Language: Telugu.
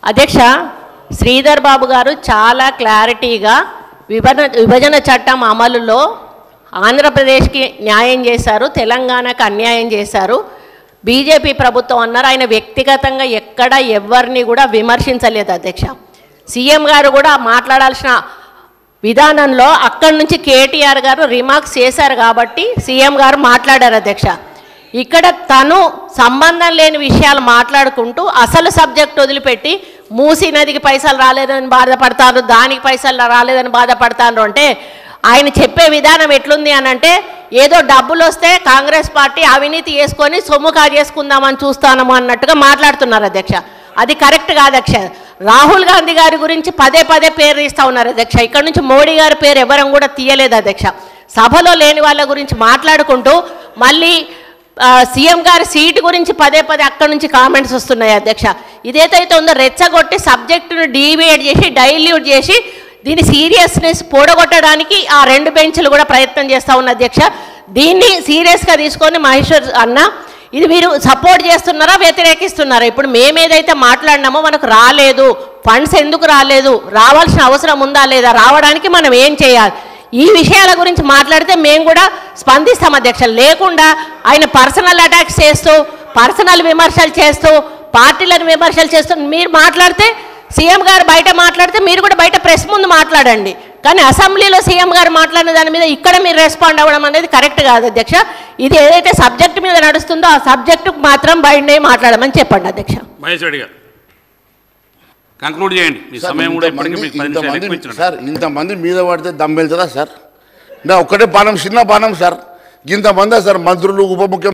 అధ్యక్ష, శ్రీధర్ బాబు గారు చాలా క్లారిటీగా విభజన చట్టం అమలులో ఆంధ్రప్రదేశ్కి న్యాయం చేశారు, తెలంగాణకు అన్యాయం చేశారు, బీజేపీ ప్రభుత్వం అన్నారు. ఆయన వ్యక్తిగతంగా ఎక్కడ ఎవరిని కూడా విమర్శించలేదు అధ్యక్ష. సీఎం గారు కూడా మాట్లాడాల్సిన విధానంలో అక్కడి నుంచి కేటీఆర్ గారు రిమార్క్స్ చేశారు కాబట్టి సీఎం గారు మాట్లాడారు అధ్యక్ష. ఇక్కడ తను సంబంధం లేని విషయాలు మాట్లాడుకుంటూ అసలు సబ్జెక్ట్ వదిలిపెట్టి మూసీ నదికి పైసలు రాలేదని బాధపడతారు, దానికి పైసలు రాలేదని బాధపడతారు అంటే ఆయన చెప్పే విధానం ఎట్లుంది అని అంటే ఏదో డబ్బులు వస్తే కాంగ్రెస్ పార్టీ అవినీతి చేసుకొని సొమ్ము కాజేసుకుందామని చూస్తాము అన్నట్టుగా మాట్లాడుతున్నారు అధ్యక్ష. అది కరెక్ట్ కాదు అధ్యక్ష. రాహుల్ గాంధీ గారి గురించి పదే పదే పేరు తీస్తూ ఉన్నారు అధ్యక్ష. ఇక్కడ నుంచి మోడీ గారి పేరు ఎవరం కూడా తీయలేదు అధ్యక్ష. సభలో లేని వాళ్ళ గురించి మాట్లాడుకుంటూ మళ్ళీ సీఎం గారి సీటు గురించి పదే పదే అక్కడి నుంచి కామెంట్స్ వస్తున్నాయి అధ్యక్ష. ఇదేదైతే ఉందో రెచ్చగొట్టి సబ్జెక్టును డీవియేట్ చేసి డైల్యూట్ చేసి దీని సీరియస్నెస్ పోడగొట్టడానికి ఆ రెండు బెంచ్లు కూడా ప్రయత్నం చేస్తూ ఉన్న అధ్యక్ష. దీన్ని సీరియస్గా తీసుకొని మహేశ్వర్ అన్న, ఇది మీరు సపోర్ట్ చేస్తున్నారా వ్యతిరేకిస్తున్నారా? ఇప్పుడు మేమేదైతే మాట్లాడినామో మనకు రాలేదు, ఫండ్స్ ఎందుకు రాలేదు, రావాల్సిన అవసరం ఉందా లేదా, రావడానికి మనం ఏం చేయాలి, ఈ విషయాల గురించి మాట్లాడితే మేము కూడా స్పందిస్తాం అధ్యక్ష. లేకుండా ఆయన పర్సనల్ అటాక్స్ చేస్తూ పర్సనల్ విమర్శలు చేస్తూ పార్టీలను విమర్శలు చేస్తూ మీరు మాట్లాడితే, సీఎం గారు బయట మాట్లాడితే మీరు కూడా బయట ప్రెస్ ముందు మాట్లాడండి. కానీ అసెంబ్లీలో సీఎం గారు మాట్లాడిన దాని మీద ఇక్కడ మీరు రెస్పాండ్ అవ్వడం అనేది కరెక్ట్ కాదు అధ్యక్ష. ఇది ఏదైతే సబ్జెక్ట్ మీద నడుస్తుందో ఆ సబ్జెక్టుకు మాత్రం బయట మాట్లాడమని చెప్పండి అధ్యక్ష. మహేష్ రెడ్డి గారు కంక్లూడ్ చేయండి. మీ సమయం కూడా సార్, ఇంతమంది మీద పడితే దమ్ వెళ్తుందా సార్? ఒక్కటే బాణం, చిన్న బాణం సార్. ఇంతమంది సార్ మంత్రులు, ఉప ముఖ్యమంత్రి